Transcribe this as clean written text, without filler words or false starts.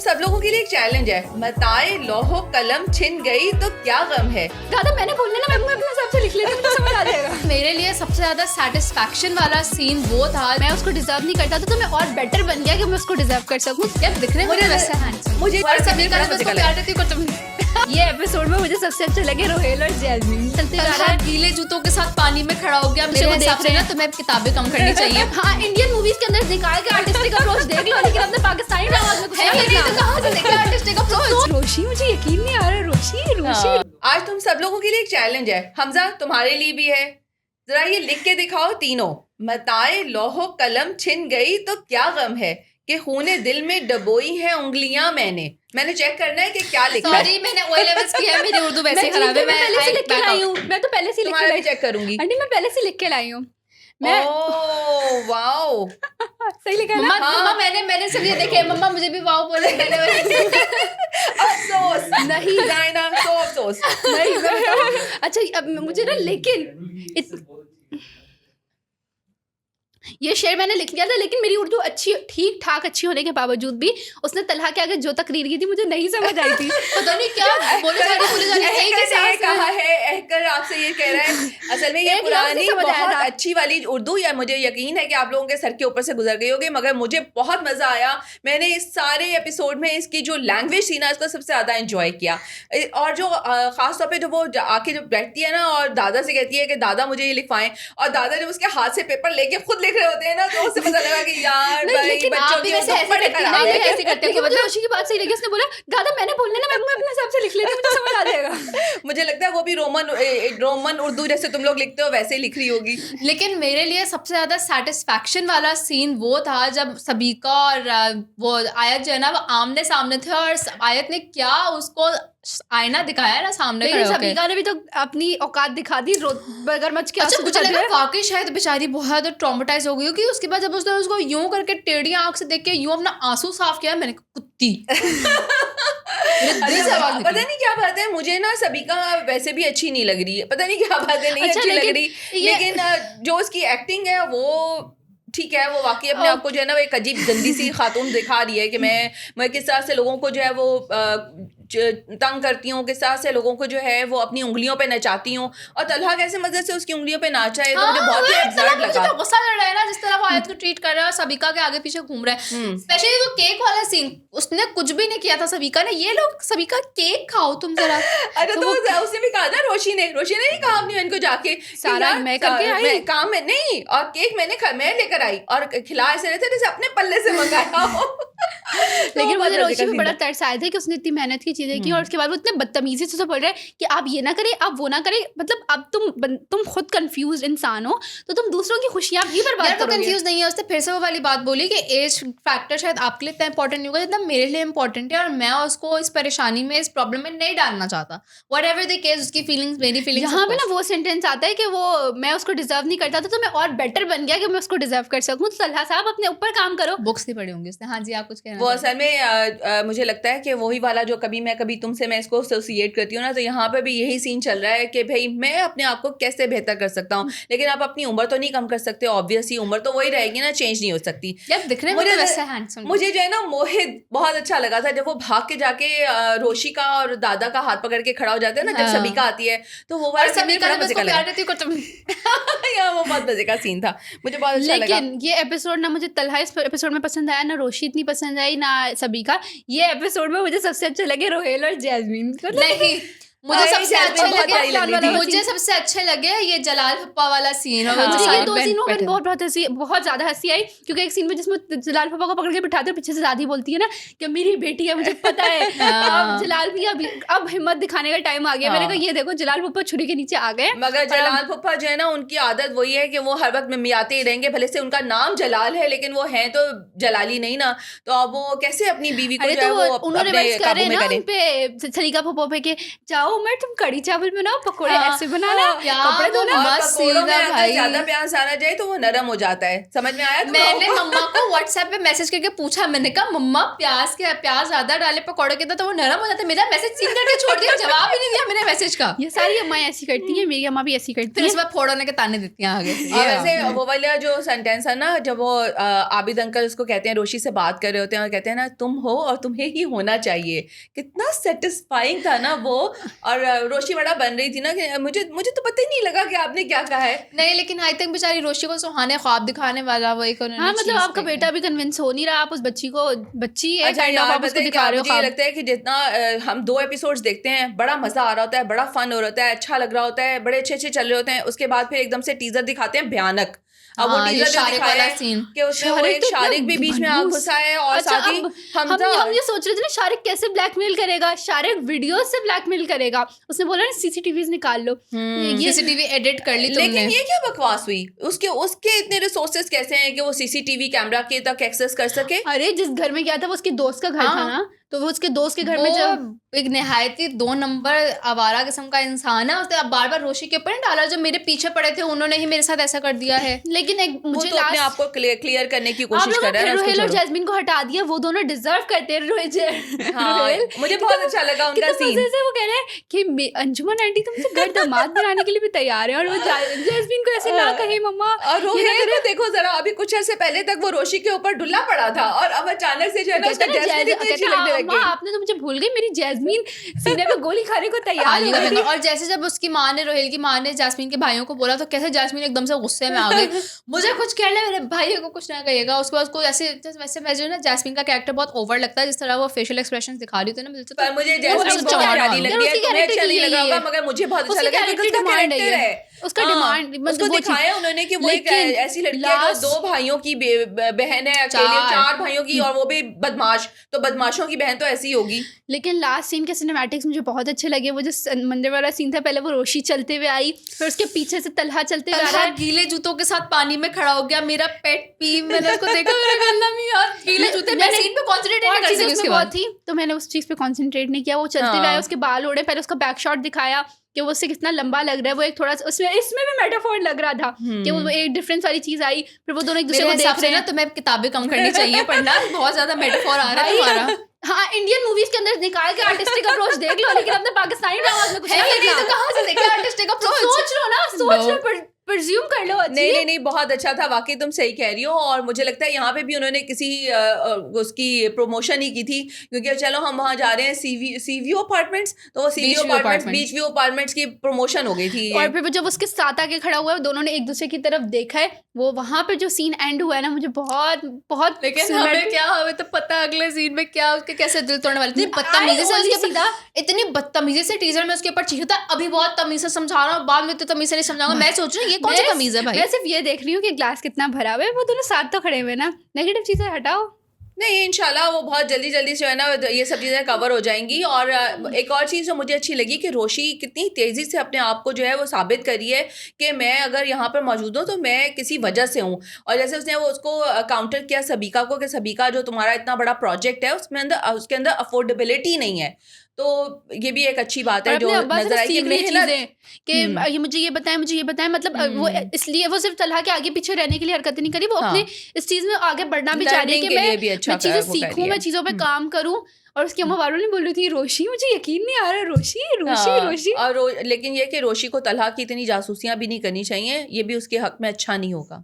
सब लोगों के लिए एक चैलेंज है, मताए लौहो कलम छिन गई तो क्या गम है। दादा मैंने बोलना ना, मैं अपने हिसाब से लिख लेती हूँ, मुझे समझ आ जाएगा। मेरे लिए सबसे ज्यादा सेटिस्फैक्शन वाला सीन वो था, मैं उसको डिजर्व नहीं करता था तो मैं और बेटर बन गया कि मैं उसको डिजर्व कर सकूँ। यार दिखने में वैसा हैंडसम, मुझे और सभी का उसको प्यार देती को तुम। ये एपिसोड में मुझे सबसे अच्छे लगे रोहेल और जैस्मीन। चलते जा रहा है गीले जूतों के साथ पानी में खड़ा हो गया, मेरे हिसाब से ना तुम्हें किताबें कम करनी चाहिए। हाँ, इंडियन मूवीज के अंदर दिखाया गया आर्टिस्टिक अप्रोच देख लो, लेकिन अपने पाकिस्तानी ड्रामा में कुछ नहीं तो कहाँ से देखा आर्टिस्टिक अप्रोच। रोशी, मुझे यकीन नहीं आ रहा, रोशी। आज तुम सब लोगों के लिए एक चैलेंज है, हमजा तुम्हारे लिए भी है। जरा ये लिख के दिखाओ तीनों, मताए लौहो कलम छिन गई तो क्या गम है कि खूने दिल में डबोई है उंगलियां मैंने चेक करना है कि क्या लिखा है। सॉरी मैंने ओ लेवल्स किया है, मेरी उर्दू वैसे खराब है। मैं पहले से लिख के लाई हूँ, मैं तो पहले से लिख के तुम्हारा भी लाई, चेक करूंगी। आंटी मैं पहले से लिख के लाई हूँ। मैं ओह वाओ, सही लिखा है ना? मम्मा मैंने सब ये देखे, मम्मा मुझे भी वाओ बोले मैंने। अफसोस नहीं जाना, तो अफसोस नहीं मैं बताऊँ। अच्छा अब मुझे ना, लेकिन ये शेर मैंने लिख लिया था, लेकिन मेरी उर्दू अच्छी ठीक ठाक अच्छी होने के बावजूद भी उसने तलहा के आगे जो तकरीर की थी मुझे नहीं समझ आई थी। पता नहीं क्या बोले जा रही है। कहा है अहकर आपसे ये कह रहा है, असल में ये पुरानी बहुत अच्छी वाली उर्दू, या मुझे यकीन है कि आप लोगों के सर के ऊपर से गुजर गई होगी, मगर मुझे बहुत मजा आया। मैंने इस सारे एपिसोड में इसकी जो लैंग्वेज थी ना, इसको सबसे ज्यादा एंजॉय किया। और जो खास तौर पे जो वो आके जो बैठती है ना और दादा से कहती है कि दादा मुझे ये लिखवाएं, और दादा जब उसके हाथ से पेपर लेके खुद लिख रहे होते हैं ना, तो उससे पता लगा कि यार भाई बच्चों की ऐसे करते हैं। मुझे रोशी की बात सही लगी, उसने बोला दादा मैंने बोलना ना, मैं अपने हिसाब से लिख लेती हूँ, मुझे समझ आ जाएगा। मुझे लगता है वो भी रोमन उर्दू जैसे तुम लोग लिखते हो वैसे ही लिख रही होगी। लेकिन मेरे लिए सबसे ज्यादा सेटिस्फैक्शन वाला सीन वो था जब सबीका और वो आयत जो है ना, वो आमने सामने थे, और आयत ने क्या उसको आईना दिखाया ना सामने, लेकिन सबीका ने भी तो अपनी औकात दिखा दी, मगरमच्छ के आंसू मुझे लगा वाकई शायद बेचारी बहुत ट्रॉमेटाइज हो गई, क्योंकि उसके बाद जब उसने उसको यूं करके टेढ़ी आंख से देख के यूं अपना आंसू साफ किया, मैंने कहा कुत्ती। पता नहीं क्या बात है, मुझे ना सबीका वैसे भी अच्छी नहीं लग रही है, पता नहीं क्या बात है, नहीं अच्छी लग रही, लेकिन जो उसकी एक्टिंग है वो ठीक है, वो वाकई अपने आप को जो है ना एक अजीब गंदी सी खातून दिखा रही है कि मैं किस तरह से लोगों को जो है वो तंग करती हूँ, किस तरह से लोगों को जो है वो अपनी उंगलियों पे नचाती हूँ, और तलहा कैसे मजे से उसकी उंगलियों पे नाचा है, तो मुझे बहुत ही एब्सर्ड लगा। मुझे गुस्सा लग रहा है ना जिस तरह वो आयत को ट्रीट कर रहा है और सबीका के आगे पीछे घूम रहा है, स्पेशली वो केक वाला सीन, उसने कुछ भी नहीं किया था सबीका ने, ये लोग सबीका केक खाओ तुम जरा। अरे तो उसने भी कहा था, रोशी ने नहीं कहा अपनी बहन को जाके सारा मैं करके आई, काम में नहीं, और केक मैं लेकर आई और खिला ऐसे रहते जैसे अपने पल्ले से मंगाया हो। लेकिन मुझे रोशी में बड़ा तरस आया था कि उसने इतनी मेहनत की चीजें की, और उसके बाद वो इतने बदतमीजी से बोल रहे हैं कि आप ये ना करें, आप वो ना करें, मतलब अब तुम खुद कंफ्यूज इंसान हो तो तुम दूसरों की खुशियां भी बर्बाद करोगे। तो कंफ्यूज नहीं है, उसने फिर से वो वाली बात बोली कि एज फैक्टर शायद आपके लिए इतना इंपॉर्टेंट नहीं होगा जितना मेरे लिए इंपॉर्टेंट है, और मैं उसको इस परेशानी में, इस प्रॉब्लम में नहीं डालना चाहता। व्हाटएवर द केस, उसकी फीलिंग्स मेरी फीलिंग्स। यहाँ पे ना वो सेंटेंस आता है कि वो मैं उसको डिजर्व नहीं करता था तो मैं और बेटर बन गया कि मैं उसको डिजर्व कर सकूं। तलहा साहब अपने ऊपर काम करो। बुक्स नहीं पढ़ी होंगी उसने। हाँ जी, आप कुछ कहना? वो असल में मुझे लगता है कि वही वाला जो कभी तुमसे मैं इसको एसोसिएट करती हूँ ना, तो यहाँ पे भी यही सीन चल रहा है कि भाई मैं अपने आप को कैसे बेहतर कर सकता हूँ, लेकिन आप अपनी उम्र तो नहीं कम कर सकते, ऑब्वियसली उम्र तो वही रहेगी ना, चेंज नहीं हो सकती। यार दिखने में वैसा हैंडसम। मुझे जो है ना मोहित बहुत अच्छा लगा था जब वो भाग के जाके रोशी का और दादा का हाथ पकड़ के खड़ा हो जाते हैं ना, जब सबीका आती है तो वो वाला सबीका ने उसको प्यार देती को यार वो बहुत मजे का सीन था, मुझे बहुत अच्छा लगा। लेकिन ये एपिसोड ना मुझे तलहा इस एपिसोड में पसंद आया, ना रोशी इतनी पसंद आई, ना सबीका। ये एपिसोड में मुझे सबसे अच्छे लगे रोहेल और जैस्मीन। नहीं, मुझे सबसे अच्छे लगे ये जलाल पप्पा वाला सीन। ये दो सीनों में बहुत ज्यादा हंसी आई, क्योंकि एक सीन में जिसमें जलाल पप्पा को पकड़ के बिठाते पीछे से दादी बोलती है ना कि मेरी बेटी है, मुझे पता है। अब जलाल भी अब हिम्मत दिखाने का टाइम आ गया। मैंने कहा ये देखो जलाल पप्पा छुरी के नीचे आ गए। मगर जलाल पप्पा जो है ना, उनकी आदत वही है कि वो हर वक्त मियाते ही रहेंगे, भले से उनका नाम जलाल है लेकिन वो हैं तो जलाली नहीं ना, तो अब वो कैसे अपनी बीवी को जो है वो उन्होंने बस करे ना उन पे सलीका पप्पा पे कि जाओ उमर तुम कड़ी चावल बनाओ, पकोड़े हाँ, ऐसे बनाना, हाँ, कपड़े धोना। और मस्त पकोड़ों में सीन है अगर भाई। ज्यादा प्याज आ जाए तो वो नरम हो जाता है, समझ में आया? मैंने मम्मा को व्हाट्सएप पे मैसेज करके पूछा, मैंने कहा मम्मा प्याज ज्यादा डाले पकौड़े के तो वो नरम हो जाता है। मेरा मैसेज सीन करके छोड़ दिया, जवाब ही नहीं दिया मेरे मैसेज का। ये सारी अम्माएं ऐसी करती हैं, मेरी अम्मा भी ऐसी करती फिर है। उसके बाद फोड़ने के ताने देती हैं आगे। और वैसे वो वाला जो सेंटेंस है ना, जब वो आबिद अंकल उसको कहते हैं, रोशी से बात कर रहे होते हैं और कहते हैं ना तुम हो और तुम्हें ही होना चाहिए, कितना सेटिस्फाइंग था ना वो। और रोशी बड़ा बन रही थी ना कि मुझे तो पता ही नहीं लगा कि आपने क्या कहा है। नहीं, लेकिन आई थिंक बेचारी रोशी को सुहाने ख्वाब दिखाने वाला वो एक हाँ, मतलब आपका बेटा भी कन्विंस हो नहीं रहा, आप उस बच्ची को, बच्ची है अच्छा kind of, यार, आप उसको बताइए दिखा रहे हो मुझे ये ख्वाब। लगता है कि जितना हम 2 एपिसोड्स देखते हैं बड़ा मजा आ रहा होता है, बड़ा फन हो रहा होता है, अच्छा लग रहा होता है, बड़े अच्छे चल रहे होते हैं, उसके बाद फिर एकदम से टीजर दिखाते हैं भयानक। अब वो टीजर जो दिखाया है कि उसमें वो एक शारिक भी बीच में आ घुसा है, और साथ ही हम ये सोच रहे थे ना शारिक कैसे ब्लैकमेल करेगा, शारिक वीडियो से ब्लैकमेल करेगा। उसने बोला ना सीसीटीवी निकाल लो, ये सीसीटीवी एडिट कर ली तुमने। लेकिन ये क्या बकवास हुई? उसके इतने रिसोर्सेज कैसे हैं कि वो सीसीटीवी कैमरा के तक एक्सेस कर सके? अरे जिस घर में गया था वो उसके दोस्त का घर था ना, तो वो उसके दोस्त के घर में जब एक निहायती 2 नंबर आवारा किस्म का इंसान है, उसने बार बार रोशी के ऊपर डाला, जो मेरे पीछे पड़े थे उन्होंने ही मेरे साथ ऐसा कर दिया है। लेकिन एक मुझे तो अपने आप को क्लियर करने की कोशिश कर रहा है। रोहेल और जैस्मिन को हटा दिया, वो दोनों डिजर्व करते हैं। रोहेल मुझे बहुत अच्छा लगा उनका सीन। से वो कह रहे हैं कि अंजुमन आंटी तुमसे घर दामाद बनाने के लिए भी तैयार है, और वो जैस्मिन को ऐसे ना कहे मम्मा। और रोहेल को देखो जरा, अभी कुछ अर्से पहले तक वो रोशी के ऊपर डुल्ला पड़ा था, और अब अचानक से जो है ना उसका जैस्मिन इतनी अच्छी लगने लगी। आपने तो मुझे भूल गई, मेरी जैस्मिन सीने पे गोली खाने को तैयार हो गई। और जैसे जब उसकी माँ ने, रोहेल की माँ ने जैस्मिन के भाइयों को बोला, तो कैसे जैस्मिन एकदम से गुस्से में आ गई, मुझे कुछ कह ले, मेरे भाइयों को कुछ ना कहिएगा। उसके बाद उसको ऐसे वैसे वैसे ना जैस्मिन का कैरेक्टर बहुत ओवर लगता है, जिस तरह वो फेशियल एक्सप्रेशन दिखा रही थी ना, पर मुझे जैस्मिन बहुत प्यारी लग रही है, तुम्हें अच्छा नहीं लगा होगा, मगर मुझे बहुत अच्छा लगा क्योंकि उसका कैरेक्टर है, उसका डिमांड उसको दिखाया उन्होंने कि वो एक ऐसी लड़की है जो 2 भाइयों की बहन है, अकेले 4 भाइयों की, और वो भी बदमाश, तो बदमाशों की बहन तो ऐसी होगी। लेकिन लास्ट सीन के सिनेमैटिक्स मुझे बहुत अच्छे लगे। वो जो मंदिर वाला सीन था, पहले वो रोशी चलते हुए आई, फिर उसके पीछे से तलहा चलते हुए आ रहा है, गीले जूतों के साथ पानी में खड़ा हो गया, मेरा पेट पी। मैंने उसको देखा, मेरे गला में यार गीले जूते, मैं सीन पे कंसंट्रेट नहीं कर सकी उसके बाद थी, तो मैंने उस चीज पे कंसंट्रेट नहीं किया। वो चलते हुए आया, उसके बाल उड़े, पहले उसका बैक शॉट दिखाया कि वो उससे कितना लंबा लग रहा है, वो एक थोड़ा सा इसमें भी मेटाफोर लग रहा था कि वो एक डिफरेंस वाली चीज आई, फिर वो दोनों एक दूसरे को देख रहे हैं। तो मैं किताबें कम करनी चाहिए पढ़ना, बहुत ज्यादा मेटाफोर आ रहा है तुम्हारा। हाँ, इंडियन मूवीज के अंदर निकाल के आर्टिस्टिक अप्रोच देख लो, लेकिन अपने पाकिस्तानी ड्रामास में कुछ नहीं। तो कहाँ से देखे आर्टिस्टिक अप्रोच? सोच लो ना, सोच लो, प्रिज्यूम कर लो। नहीं, बहुत अच्छा था वाकई, तुम सही कह रही हो। और मुझे लगता है यहाँ पे भी उन्होंने किसी उसकी प्रमोशन ही की थी, क्योंकि चलो हम वहाँ जा रहे हैं सी व्यू अपार्टमेंट्स, तो वो बीच व्यू अपार्टमेंट्स की प्रमोशन हो गई थी। और फिर जब उसके साथ आके खड़ा हुआ है, दोनों ने एक दूसरे की तरफ देखा है, वो वहाँ पे जो सीन एंड हुआ है ना, मुझे बहुत बहुत, लेकिन हमें तो पता अगले सीन में क्या उसके कैसे दिल तोड़ने वाले थे। बदतमीजी से उसके सीधा, इतनी बदतमीजी से टीजर में उसके ऊपर चीखता, अभी बहुत तमीज से समझा रहा हूँ, बाद में तो तमीज से नहीं समझाऊंगा। मैं सोच रही हूँ ये कौन सी तमीज है भाई? मैं सिर्फ ये देख रही हूँ कि ग्लास कितना भरा हुआ है, वो दोनों साथ तो खड़े हुए ना, नेगेटिव चीजें हटाओ। नहीं, इंशाल्लाह वो बहुत जल्दी से है ना ये सब चीज़ें कवर हो जाएंगी। और एक और चीज़ जो मुझे अच्छी लगी कि रोशी कितनी तेज़ी से अपने आप को जो है वो साबित करी है कि मैं अगर यहाँ पर मौजूद हूँ तो मैं किसी वजह से हूँ। और जैसे उसने वो उसको काउंटर किया सबीका को कि सबीका जो तुम्हारा इतना बड़ा प्रोजेक्ट है उसके अंदर अफोर्डेबिलिटी नहीं है, तो ये भी एक अच्छी बात है जो नजर आई कि मेहनत कि ये मुझे ये बताएं, मतलब वो इसलिए वो सिर्फ तलहा के आगे पीछे रहने के लिए हरकतें नहीं करी, वो अपने इस चीज में आगे बढ़ना भी चाह रही है कि मैं चीजें सीखूं, मैं चीजों पे काम करूं। और उसकी अम्मा वालों ने बोल रही थी रोशी, मुझे यकीन नहीं आ रहा, रोशी। और लेकिन ये कि रोशी को तलहा की इतनी जासूसियां भी नहीं करनी चाहिए, ये भी उसके हक में अच्छा नहीं होगा।